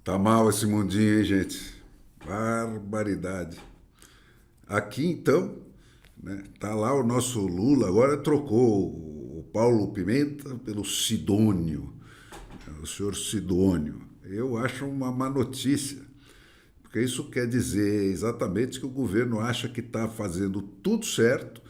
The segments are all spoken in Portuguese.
Tá mal esse mundinho, hein, gente? Barbaridade. Aqui, então, né, tá lá o nosso Lula, agora trocou o Paulo Pimenta pelo Sidônio, né, o senhor Sidônio. Eu acho uma má notícia, porque isso quer dizer exatamente que o governo acha que está fazendo tudo certo,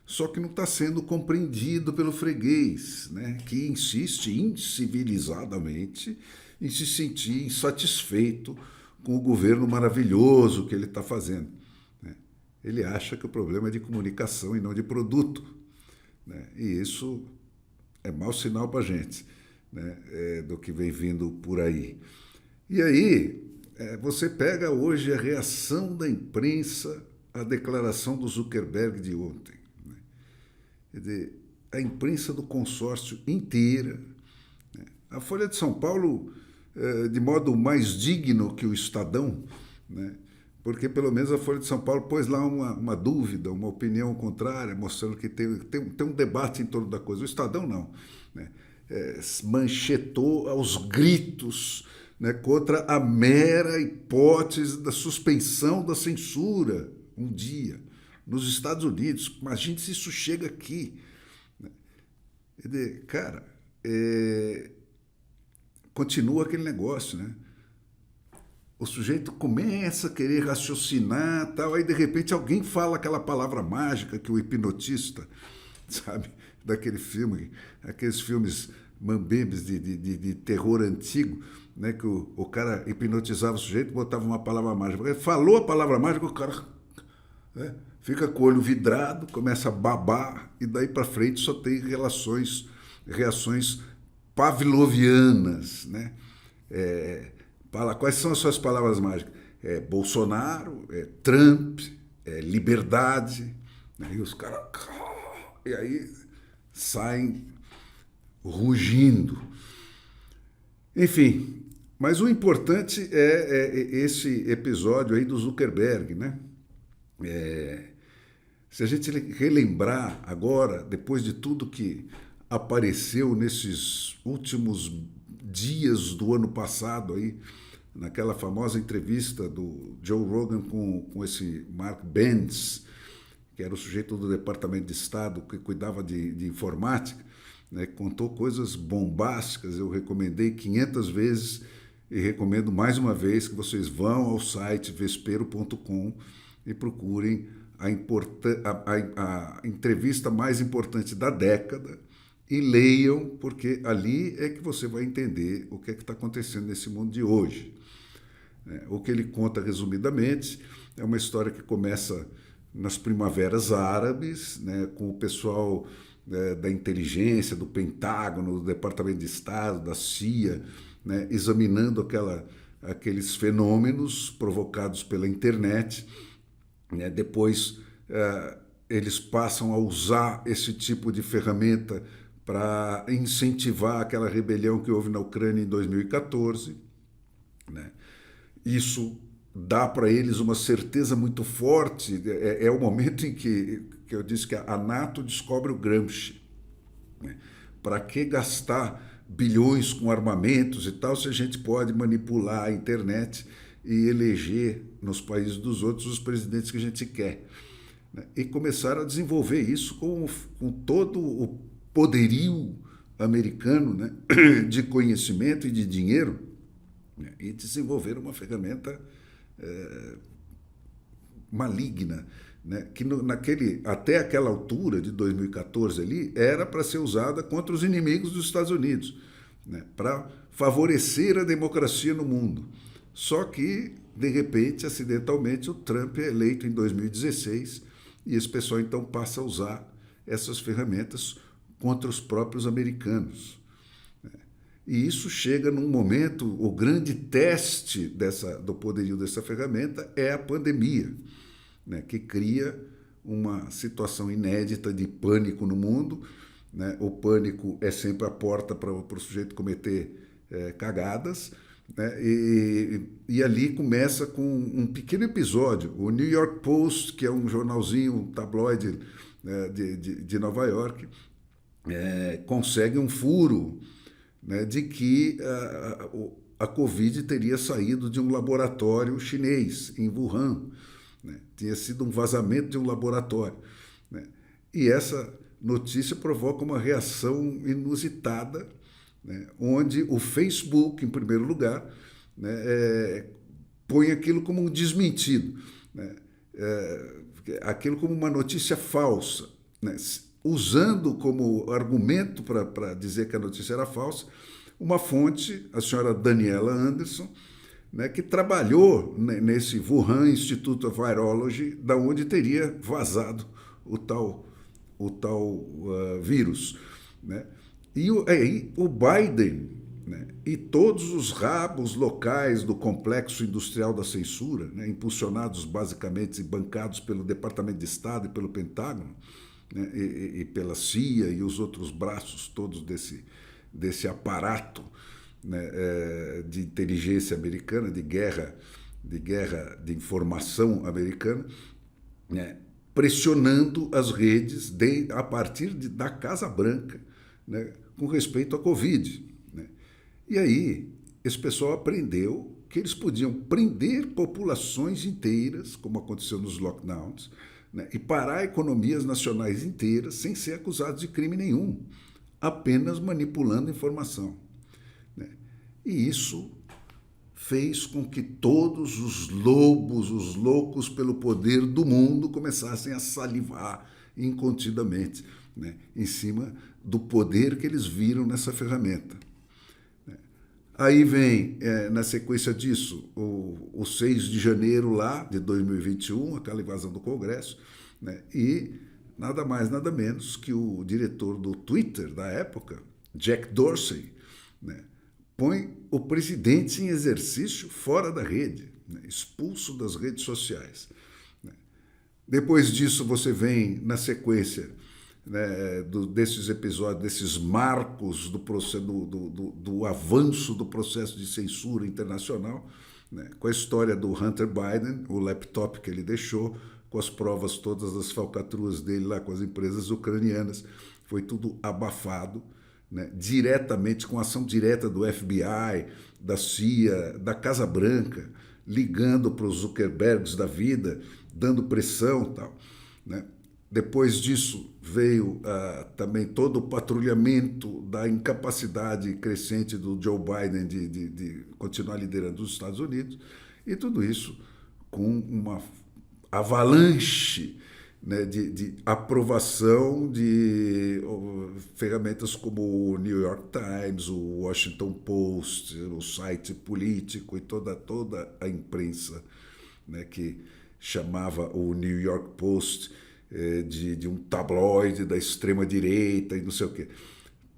só que não está sendo compreendido pelo freguês, né? Que insiste incivilizadamente em se sentir insatisfeito com o governo maravilhoso que ele está fazendo. Né? Ele acha que o problema é de comunicação e não de produto. Né? E isso é mau sinal para a gente, né? Do que vem vindo por aí. E aí, você pega hoje a reação da imprensa à declaração do Zuckerberg de ontem. Quer dizer, a imprensa do consórcio inteira. Né? A Folha de São Paulo, de modo mais digno que o Estadão, né? Porque pelo menos a Folha de São Paulo pôs lá uma dúvida, uma opinião contrária, mostrando que tem um debate em torno da coisa. O Estadão não. Né? Manchetou aos gritos, né, contra a mera hipótese da suspensão da censura um dia nos Estados Unidos. Imagine se isso chega aqui. Cara, continua aquele negócio, né? O sujeito começa a querer raciocinar, tal, aí de repente alguém fala aquela palavra mágica que o hipnotista, sabe, daquele filme, aqueles filmes mambembes de terror antigo, né, que o cara hipnotizava o sujeito, botava uma palavra mágica. Ele falou a palavra mágica, o cara, né, fica com o olho vidrado, começa a babar e daí para frente só tem reações pavlovianas, né? Fala, quais são as suas palavras mágicas? Bolsonaro, Trump, liberdade. Né? E os caras. E aí saem rugindo. Enfim, mas o importante é esse episódio aí do Zuckerberg, né? Se a gente relembrar agora, depois de tudo que apareceu nesses últimos dias do ano passado aí, naquela famosa entrevista do Joe Rogan com esse Mark Benz, que era o sujeito do Departamento de Estado que cuidava de informática, né, contou coisas bombásticas. Eu recomendei 500 vezes e recomendo mais uma vez que vocês vão ao site vespero.com e procurem a entrevista mais importante da década e leiam, porque ali é que você vai entender o que é que está acontecendo nesse mundo de hoje. O que ele conta resumidamente é uma história que começa nas primaveras árabes, né, com o pessoal da inteligência, do Pentágono, do Departamento de Estado, da CIA, né, examinando aqueles fenômenos provocados pela internet. Né? Depois, eles passam a usar esse tipo de ferramenta para incentivar aquela rebelião que houve na Ucrânia em 2014. Né? Isso dá para eles uma certeza muito forte. É o momento em que eu disse que a NATO descobre o Gramsci. Né? Para que gastar bilhões com armamentos e tal se a gente pode manipular a internet e eleger nos países dos outros os presidentes que a gente quer? Né? E começaram a desenvolver isso com todo o poderio americano, né, de conhecimento e de dinheiro, né, e desenvolveram uma ferramenta maligna, né, que até aquela altura de 2014 ali era para ser usada contra os inimigos dos Estados Unidos, né, para favorecer a democracia no mundo. Só que, de repente, acidentalmente, o Trump é eleito em 2016 e esse pessoal então passa a usar essas ferramentas contra os próprios americanos. E isso chega num momento, o grande teste do poderio dessa ferramenta é a pandemia, né, que cria uma situação inédita de pânico no mundo. Né? O pânico é sempre a porta para o sujeito cometer cagadas. Né? E ali começa com um pequeno episódio. O New York Post, que é um jornalzinho, um tabloide de Nova York, consegue um furo, né, de que a Covid teria saído de um laboratório chinês, em Wuhan, né? Tinha sido um vazamento de um laboratório, né? E essa notícia provoca uma reação inusitada, né? Onde o Facebook, em primeiro lugar, né, põe aquilo como um desmentido, né? Aquilo como uma notícia falsa, né? Usando como argumento para dizer que a notícia era falsa uma fonte, a senhora Daniela Anderson, né, que trabalhou nesse Wuhan Institute of Virology, da onde teria vazado o tal vírus, né? E o Biden, né, e todos os rabos locais do complexo industrial da censura, né, impulsionados basicamente e bancados pelo Departamento de Estado e pelo Pentágono, né, e pela CIA e os outros braços todos desse aparato, né, de inteligência americana, de guerra de informação americana, né, pressionando as redes a partir da Casa Branca, né, com respeito à Covid, né? E aí esse pessoal aprendeu que eles podiam prender populações inteiras, como aconteceu nos lockdowns, né, e parar economias nacionais inteiras sem ser acusados de crime nenhum, apenas manipulando informação, né? E isso fez com que todos os lobos, os loucos pelo poder do mundo, começassem a salivar incontidamente, né, em cima do poder que eles viram nessa ferramenta. Aí vem, na sequência disso, o 6 de janeiro lá de 2021, aquela invasão do Congresso, né, e nada mais, nada menos que o diretor do Twitter da época, Jack Dorsey, né, põe o presidente em exercício fora da rede, né, expulso das redes sociais, né. Depois disso, você vem na sequência, né, desses episódios, desses marcos do avanço do processo de censura internacional, né, com a história do Hunter Biden, o laptop que ele deixou, com as provas todas das falcatruas dele lá com as empresas ucranianas. Foi tudo abafado, né, diretamente, com ação direta do FBI, da CIA, da Casa Branca, ligando para os Zuckerbergs da vida, dando pressão e tal, né? Depois disso veio também todo o patrulhamento da incapacidade crescente do Joe Biden de continuar liderando os Estados Unidos, e tudo isso com uma avalanche, né, de aprovação de ferramentas como o New York Times, o Washington Post, o site político e toda a imprensa, né, que chamava o New York Post de um tabloide da extrema-direita e não sei o quê.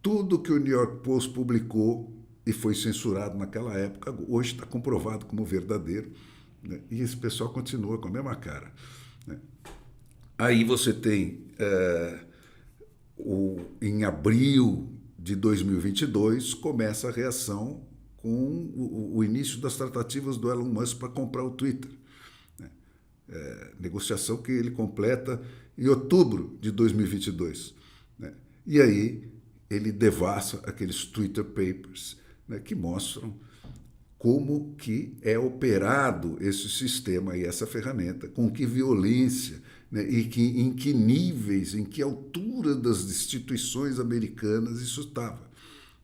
Tudo que o New York Post publicou e foi censurado naquela época, hoje está comprovado como verdadeiro, né? E esse pessoal continua com a mesma cara, né? Aí você tem, em abril de 2022, começa a reação com o início das tratativas do Elon Musk para comprar o Twitter, né? Negociação que ele completa em outubro de 2022, né? E aí ele devassa aqueles Twitter Papers, né, que mostram como que é operado esse sistema e essa ferramenta, com que violência, né, e em que níveis, em que altura das instituições americanas isso estava,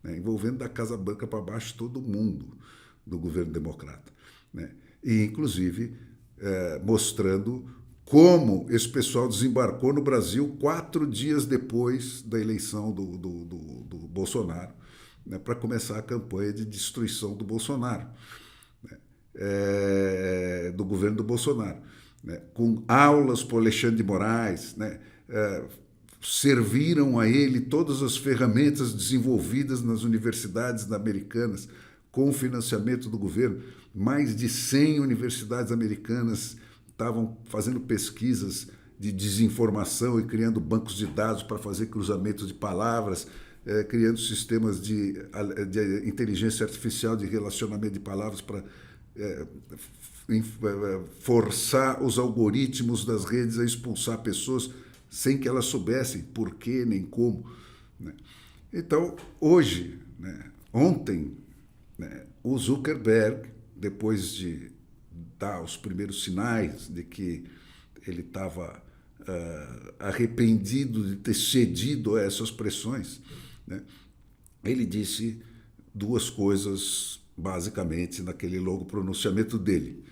né, envolvendo da Casa Branca para baixo todo mundo do governo democrata, né, e inclusive mostrando como esse pessoal desembarcou no Brasil 4 dias depois da eleição do Bolsonaro, né, para começar a campanha de destruição do Bolsonaro, né, do governo do Bolsonaro, né, com aulas por Alexandre de Moraes, né, serviram a ele todas as ferramentas desenvolvidas nas universidades americanas com o financiamento do governo. Mais de 100 universidades americanas estavam fazendo pesquisas de desinformação e criando bancos de dados para fazer cruzamentos de palavras, criando sistemas de inteligência artificial de relacionamento de palavras para forçar os algoritmos das redes a expulsar pessoas sem que elas soubessem por quê nem como, né? Então, hoje, né, ontem, né? O Zuckerberg, depois de dar os primeiros sinais de que ele estava arrependido de ter cedido a essas pressões, né? Ele disse duas coisas, basicamente, naquele longo pronunciamento dele.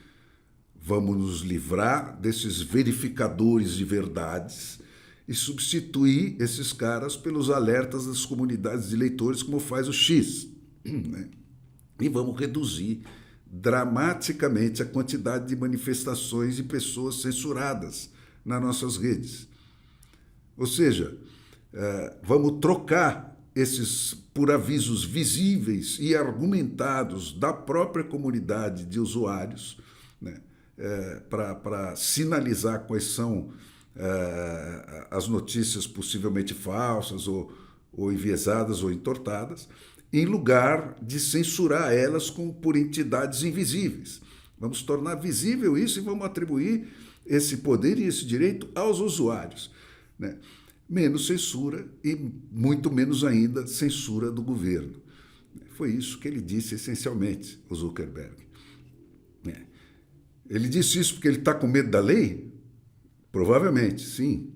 Vamos nos livrar desses verificadores de verdades e substituir esses caras pelos alertas das comunidades de leitores, como faz o X, né? E vamos reduzir dramaticamente a quantidade de manifestações de pessoas censuradas nas nossas redes. Ou seja, vamos trocar esses por avisos visíveis e argumentados da própria comunidade de usuários, né, para sinalizar quais são as notícias possivelmente falsas ou enviesadas ou entortadas, em lugar de censurar elas por entidades invisíveis. Vamos tornar visível isso e vamos atribuir esse poder e esse direito aos usuários, né? Menos censura e muito menos ainda censura do governo. Foi isso que ele disse essencialmente, o Zuckerberg. Ele disse isso porque ele está com medo da lei? Provavelmente, sim.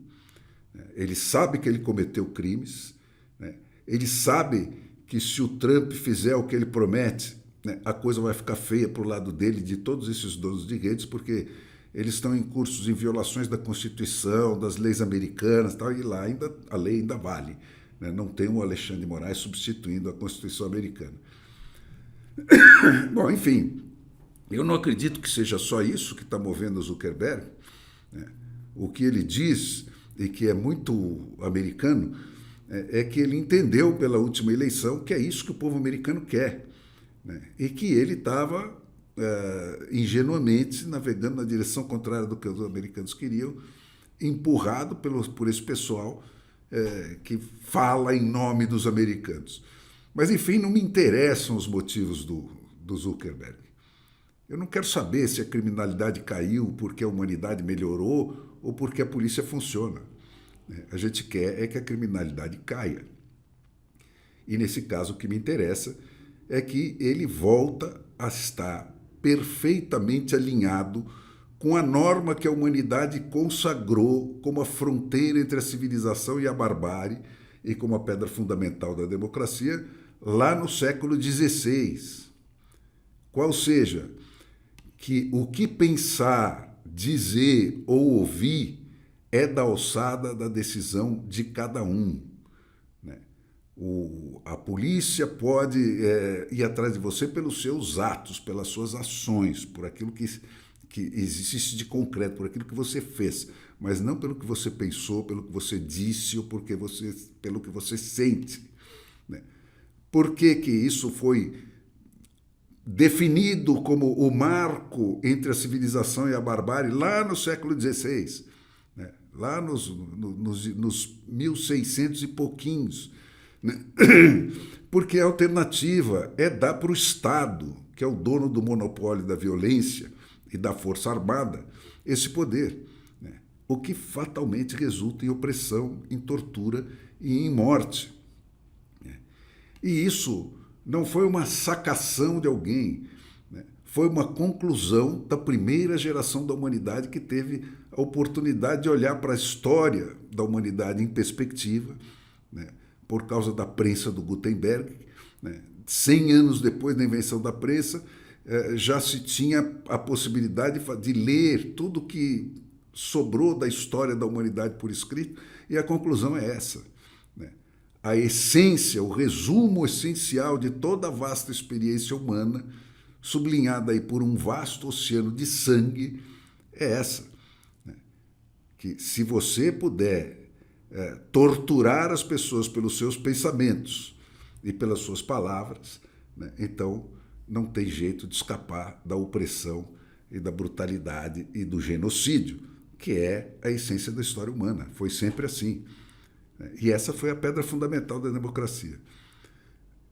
Ele sabe que ele cometeu crimes, né? Ele sabe que se o Trump fizer o que ele promete, né, a coisa vai ficar feia para o lado dele, de todos esses donos de redes, porque eles estão em cursos em violações da Constituição, das leis americanas, tal, e lá ainda, a lei ainda vale, né? Não tem o Alexandre de Moraes substituindo a Constituição americana. Bom, enfim, eu não acredito que seja só isso que está movendo o Zuckerberg, né? O que ele diz, e que é muito americano, é que ele entendeu pela última eleição que é isso que o povo americano quer, né? E que ele estava ingenuamente navegando na direção contrária do que os americanos queriam, empurrado por esse pessoal que fala em nome dos americanos. Mas, enfim, não me interessam os motivos do Zuckerberg. Eu não quero saber se a criminalidade caiu porque a humanidade melhorou ou porque a polícia funciona. A gente quer é que a criminalidade caia. E, nesse caso, o que me interessa é que ele volta a estar perfeitamente alinhado com a norma que a humanidade consagrou como a fronteira entre a civilização e a barbárie e como a pedra fundamental da democracia lá no século XVI. Qual seja, que o que pensar, dizer ou ouvir é da alçada da decisão de cada um, né? A polícia pode ir atrás de você pelos seus atos, pelas suas ações, por aquilo que existe de concreto, por aquilo que você fez, mas não pelo que você pensou, pelo que você disse ou pelo que você sente, né? Por que isso foi definido como o marco entre a civilização e a barbárie lá no século XVI, né? Lá nos 1600 e pouquinhos, né? Porque a alternativa é dar para o Estado, que é o dono do monopólio da violência e da força armada, esse poder, né? O que fatalmente resulta em opressão, em tortura e em morte, né? E isso não foi uma sacação de alguém, né? Foi uma conclusão da primeira geração da humanidade que teve a oportunidade de olhar para a história da humanidade em perspectiva, né? Por causa da prensa do Gutenberg, né? 100 anos depois da invenção da prensa, já se tinha a possibilidade de ler tudo que sobrou da história da humanidade por escrito, e a conclusão é essa, né? A essência, o resumo essencial de toda a vasta experiência humana, sublinhada aí por um vasto oceano de sangue, é essa, né? Que se você puder torturar as pessoas pelos seus pensamentos e pelas suas palavras, né, então não tem jeito de escapar da opressão e da brutalidade e do genocídio, que é a essência da história humana. Foi sempre assim. E essa foi a pedra fundamental da democracia.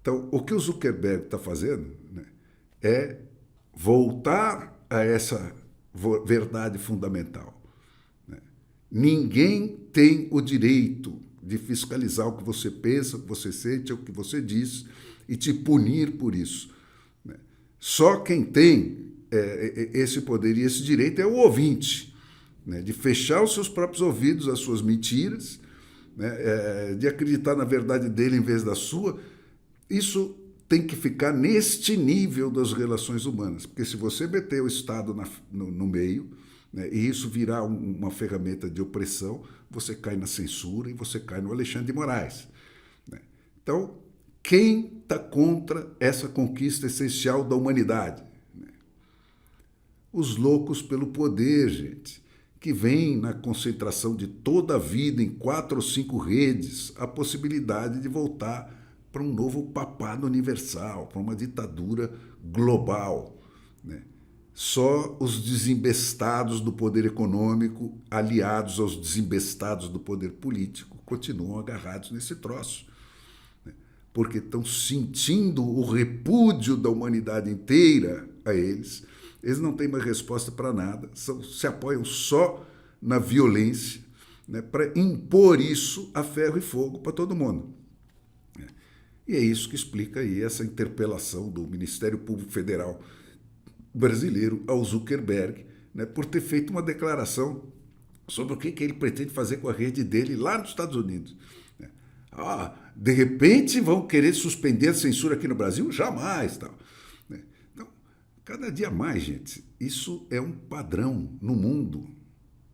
Então, o que o Zuckerberg está fazendo, né, é voltar a essa verdade fundamental. Ninguém tem o direito de fiscalizar o que você pensa, o que você sente, o que você diz e te punir por isso. Só quem tem esse poder e esse direito é o ouvinte, né, de fechar os seus próprios ouvidos às suas mentiras, né, de acreditar na verdade dele em vez da sua. Isso tem que ficar neste nível das relações humanas, porque se você meter o Estado no meio, né, e isso virar uma ferramenta de opressão, você cai na censura e você cai no Alexandre de Moraes. Né? Então, quem está contra essa conquista essencial da humanidade? Né? Os loucos pelo poder, gente, que vem na concentração de toda a vida em 4 ou 5 redes a possibilidade de voltar para um novo papado universal, para uma ditadura global. Né? Só os desembestados do poder econômico, aliados aos desembestados do poder político, continuam agarrados nesse troço. Né? Porque estão sentindo o repúdio da humanidade inteira a eles. Eles não têm mais resposta para nada, se apoiam só na violência, né, para impor isso a ferro e fogo para todo mundo. E é isso que explica aí essa interpelação do Ministério Público Federal brasileiro ao Zuckerberg, né, por ter feito uma declaração sobre o que ele pretende fazer com a rede dele lá nos Estados Unidos. De repente vão querer suspender a censura aqui no Brasil? Jamais. Tal. Então, cada dia mais, gente, isso é um padrão no mundo,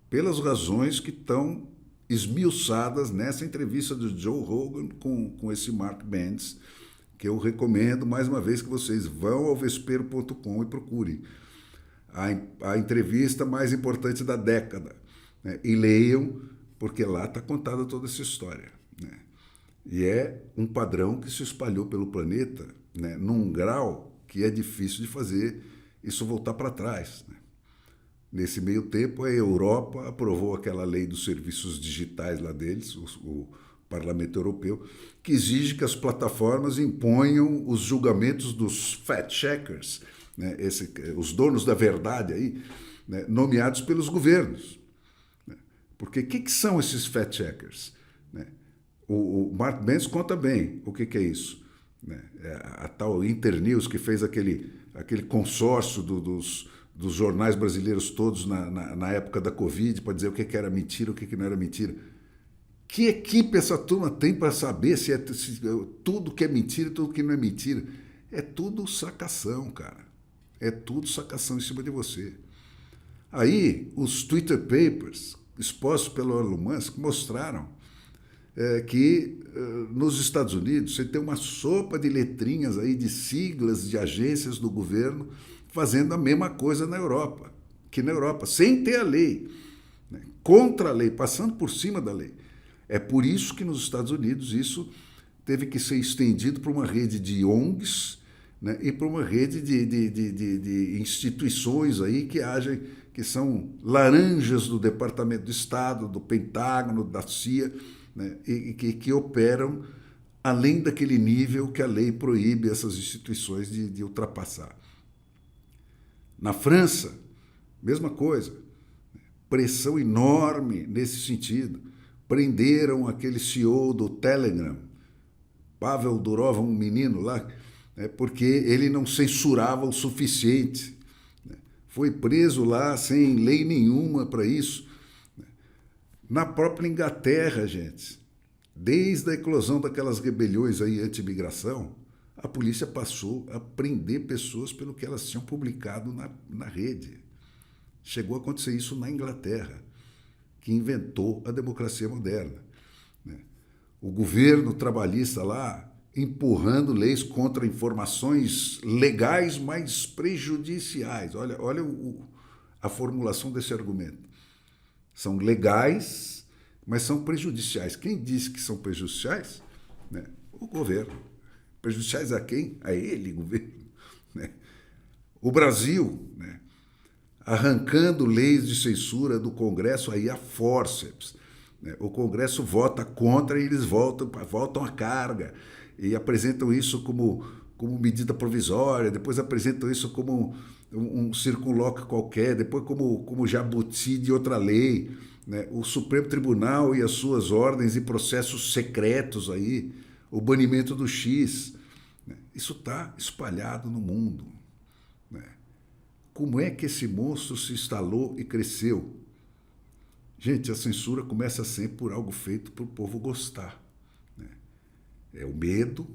pelas razões que estão esmiuçadas nessa entrevista do Joe Rogan com esse Mark Benz, que eu recomendo, mais uma vez, que vocês vão ao vespero.com e procurem a entrevista mais importante da década, né? E leiam, porque lá está contada toda essa história. Né? E é um padrão que se espalhou pelo planeta, né, num grau que é difícil de fazer isso voltar para trás. Né? Nesse meio tempo, a Europa aprovou aquela lei dos serviços digitais lá deles, o Parlamento Europeu, que exige que as plataformas imponham os julgamentos dos fact-checkers, né, os donos da verdade aí, né, nomeados pelos governos. Né? Porque o que são esses fact-checkers? Né? O Mark Benz conta bem o que é isso. Né? A tal Internews, que fez aquele consórcio dos jornais brasileiros todos na época da Covid, para dizer o que era mentira, o que não era mentira. Que equipe essa turma tem para saber se tudo que é mentira e tudo que não é mentira? É tudo sacação, cara. É tudo sacação em cima de você. Aí, os Twitter Papers, expostos pelo Elon Musk, mostraram que nos Estados Unidos você tem uma sopa de letrinhas aí, de siglas de agências do governo, fazendo a mesma coisa na Europa, sem ter a lei, né? Contra a lei, passando por cima da lei. É por isso que nos Estados Unidos isso teve que ser estendido para uma rede de ONGs, né, e para uma rede de instituições aí que são laranjas do Departamento de Estado, do Pentágono, da CIA, né, e que operam além daquele nível que a lei proíbe essas instituições de ultrapassar. Na França, mesma coisa. Pressão enorme nesse sentido. Prenderam aquele CEO do Telegram, Pavel Durov, um menino lá, porque ele não censurava o suficiente. Foi preso lá sem lei nenhuma para isso. Na própria Inglaterra, gente, desde a eclosão daquelas rebeliões aí anti-imigração, a polícia passou a prender pessoas pelo que elas tinham publicado na rede. Chegou a acontecer isso na Inglaterra, que inventou a democracia moderna. Né? O governo trabalhista lá empurrando leis contra informações legais, mas prejudiciais. Olha a formulação desse argumento. São legais, mas são prejudiciais. Quem disse que são prejudiciais? Né? O governo. Prejudiciais a quem? A ele, governo. Né? O Brasil, né, arrancando leis de censura do Congresso aí a fórceps. Né? O Congresso vota contra e eles voltam a carga e apresentam isso como medida provisória, depois apresentam isso como um circunloquio qualquer, depois como jabuti de outra lei. Né? O Supremo Tribunal e as suas ordens e processos secretos aí, o banimento do X. Isso está espalhado no mundo. como é que esse monstro se instalou e cresceu? Gente, a censura começa sempre por algo feito para o povo gostar, né? É o medo,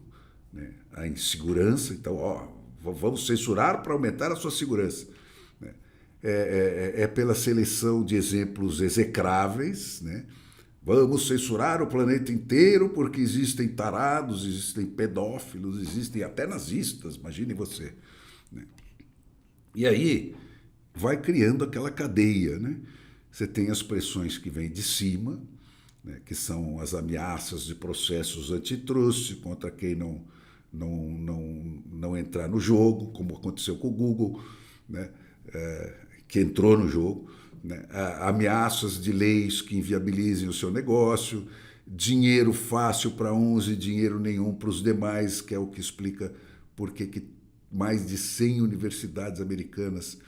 né? A insegurança. Então, vamos censurar para aumentar a sua segurança, né? É pela seleção de exemplos execráveis, né? Vamos censurar o planeta inteiro porque existem tarados, existem pedófilos, existem até nazistas, imagine você, né? E aí vai criando aquela cadeia, né? Você tem as pressões que vêm de cima, né, que são as ameaças de processos antitruste contra quem não entrar no jogo, como aconteceu com o Google, né, que entrou no jogo, né, ameaças de leis que inviabilizem o seu negócio, dinheiro fácil para uns e dinheiro nenhum para os demais, que é o que explica por que mais de 100 universidades americanas,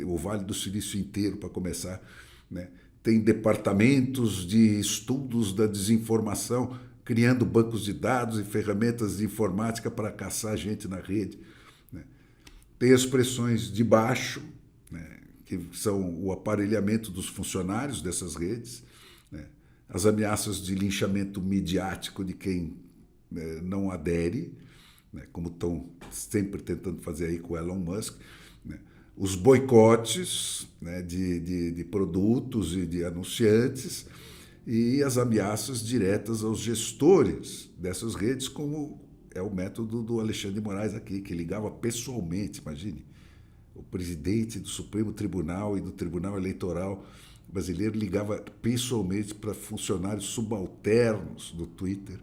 o Vale do Silício inteiro para começar, né, tem departamentos de estudos da desinformação, criando bancos de dados e ferramentas de informática para caçar gente na rede, né. Tem as pressões de baixo, né, que são o aparelhamento dos funcionários dessas redes, né, as ameaças de linchamento midiático de quem não adere, né, como estão sempre tentando fazer aí com o Elon Musk, né, os boicotes, né, de produtos e de anunciantes e as ameaças diretas aos gestores dessas redes, como é o método do Alexandre de Moraes aqui, que ligava pessoalmente, imagine, o presidente do Supremo Tribunal e do Tribunal Eleitoral brasileiro ligava pessoalmente para funcionários subalternos do Twitter,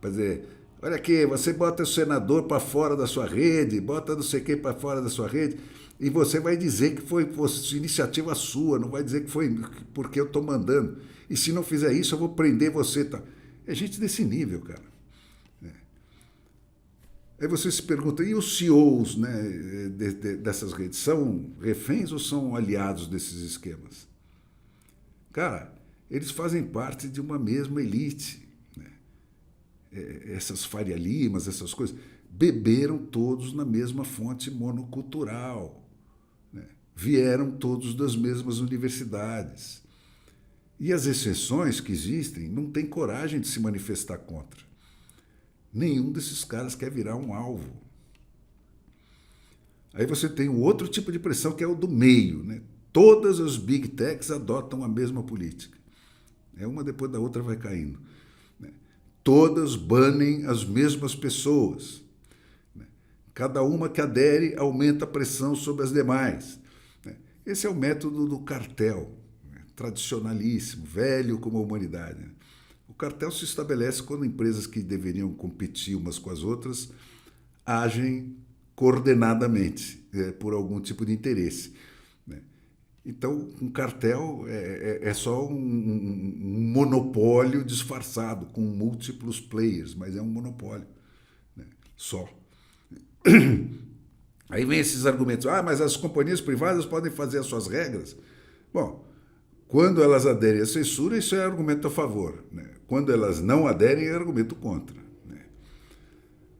para dizer: olha aqui, você bota o senador para fora da sua rede, bota não sei quem para fora da sua rede, e você vai dizer que foi iniciativa sua, não vai dizer que foi porque eu estou mandando. E se não fizer isso, eu vou prender você. Tá? É gente desse nível, cara. Aí você se pergunta, e os CEOs, né, dessas redes, são reféns ou são aliados desses esquemas? Cara, eles fazem parte de uma mesma elite. Essas Faria Limas, essas coisas, beberam todos na mesma fonte monocultural, né? Vieram todos das mesmas universidades. E as exceções que existem não têm coragem de se manifestar contra. Nenhum desses caras quer virar um alvo. Aí você tem um outro tipo de pressão que é o do meio, né? Todas as big techs adotam a mesma política. Uma depois da outra vai caindo. Todas banem as mesmas pessoas. Cada uma que adere aumenta a pressão sobre as demais. Esse é o método do cartel, tradicionalíssimo, velho como a humanidade. O cartel se estabelece quando empresas que deveriam competir umas com as outras agem coordenadamente, por algum tipo de interesse. Então, um cartel é só um monopólio disfarçado, com múltiplos players, mas é um monopólio, né? Só. Aí vem esses argumentos, mas as companhias privadas podem fazer as suas regras. Bom, quando elas aderem à censura, isso é argumento a favor, né? Quando elas não aderem, é argumento contra, né?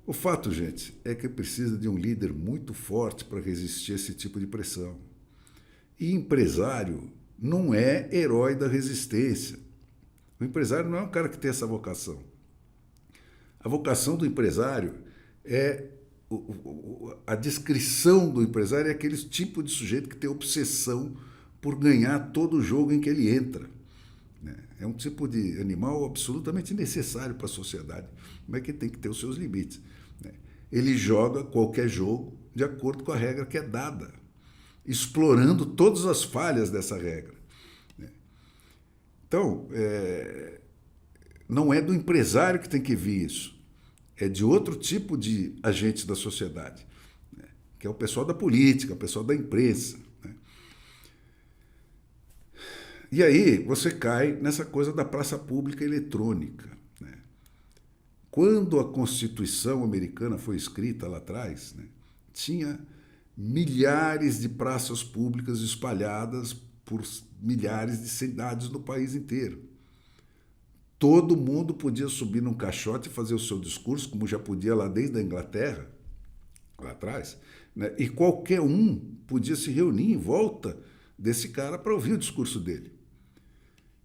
O fato, gente, é que precisa de um líder muito forte para resistir a esse tipo de pressão. E empresário não é herói da resistência. O empresário não é um cara que tem essa vocação. A vocação do empresário é... A descrição do empresário é aquele tipo de sujeito que tem obsessão por ganhar todo o jogo em que ele entra. É um tipo de animal absolutamente necessário para a sociedade, mas que tem que ter os seus limites. Ele joga qualquer jogo de acordo com a regra que é dada, explorando todas as falhas dessa regra. Então, não é do empresário que tem que vir isso, é de outro tipo de agente da sociedade, que é o pessoal da política, o pessoal da imprensa. E aí você cai nessa coisa da praça pública eletrônica. Quando a Constituição americana foi escrita lá atrás, tinha milhares de praças públicas espalhadas por milhares de cidades no país inteiro. Todo mundo podia subir num caixote e fazer o seu discurso, como já podia lá desde a Inglaterra, lá atrás, né? E qualquer um podia se reunir em volta desse cara para ouvir o discurso dele.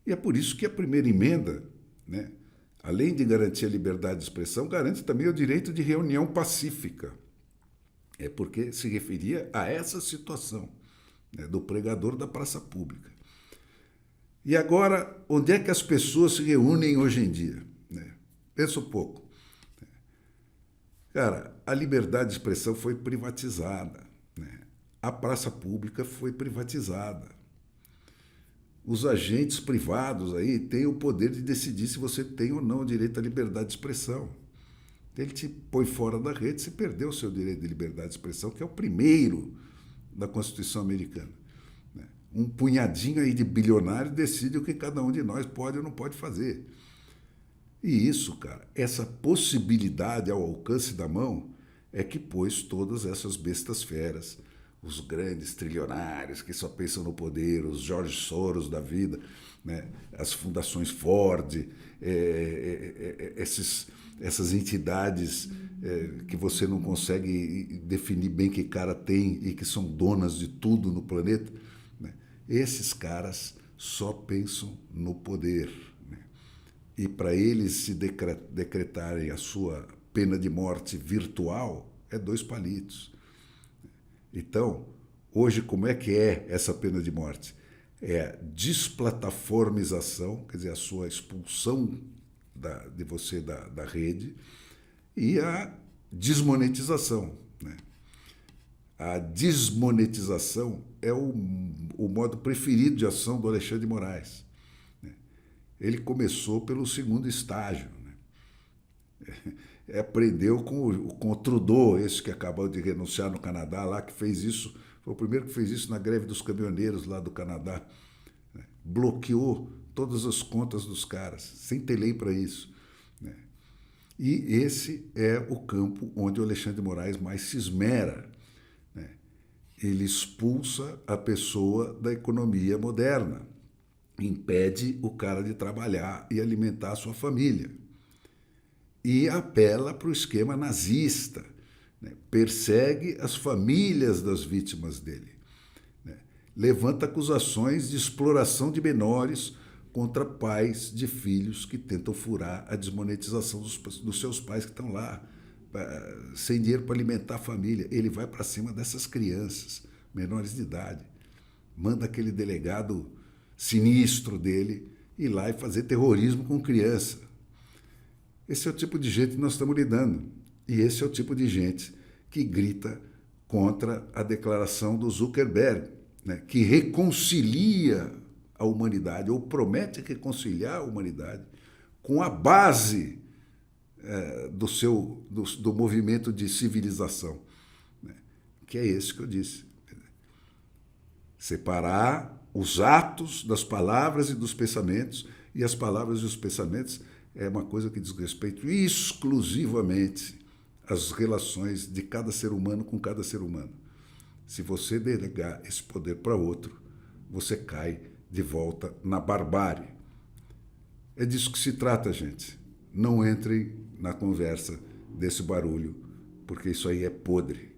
E é por isso que a primeira emenda, né, além de garantir a liberdade de expressão, garante também o direito de reunião pacífica. É porque se referia a essa situação, né, do pregador da praça pública. E agora, onde é que as pessoas se reúnem hoje em dia? Né? Pensa um pouco. Cara, a liberdade de expressão foi privatizada, né? A praça pública foi privatizada. Os agentes privados aí têm o poder de decidir se você tem ou não o direito à liberdade de expressão. Ele te põe fora da rede, você perdeu o seu direito de liberdade de expressão, que é o primeiro da Constituição americana. Um punhadinho aí de bilionários decide o que cada um de nós pode ou não pode fazer. E isso, cara, essa possibilidade ao alcance da mão é que pôs todas essas bestas feras, os grandes trilionários que só pensam no poder, os George Soros da vida, né? As fundações Ford, essas entidades que você não consegue definir bem que cara tem e que são donas de tudo no planeta, né? Esses caras só pensam no poder. Né? E para eles se decretarem a sua pena de morte virtual, é 2 palitos. Então, hoje, como é que é essa pena de morte? É a desplataformização, quer dizer, a sua expulsão de você da rede, e a desmonetização. Né? A desmonetização é o modo preferido de ação do Alexandre de Moraes. Né? Ele começou pelo segundo estágio. Né? Aprendeu com o Trudeau, esse que acabou de renunciar no Canadá, lá que fez isso, foi o primeiro que fez isso na greve dos caminhoneiros lá do Canadá. Né? Bloqueou todas as contas dos caras, sem ter lei para isso. Né? E esse é o campo onde o Alexandre de Moraes mais se esmera. Né? Ele expulsa a pessoa da economia moderna, impede o cara de trabalhar e alimentar a sua família. E apela para o esquema nazista, né? Persegue as famílias das vítimas dele, né? Levanta acusações de exploração de menores contra pais de filhos que tentam furar a desmonetização dos seus pais que estão lá, sem dinheiro para alimentar a família. Ele vai para cima dessas crianças, menores de idade, manda aquele delegado sinistro dele ir lá e fazer terrorismo com criança. Esse é o tipo de gente que nós estamos lidando. E esse é o tipo de gente que grita contra a declaração do Zuckerberg, né, que reconcilia a humanidade, ou promete reconciliar a humanidade com a base do movimento de civilização, né, que é esse que eu disse. Separar os atos das palavras e dos pensamentos, e as palavras e os pensamentos é uma coisa que diz respeito exclusivamente às relações de cada ser humano com cada ser humano. Se você delegar esse poder para outro, você cai de volta na barbárie. É disso que se trata, gente. Não entrem na conversa desse barulho, porque isso aí é podre.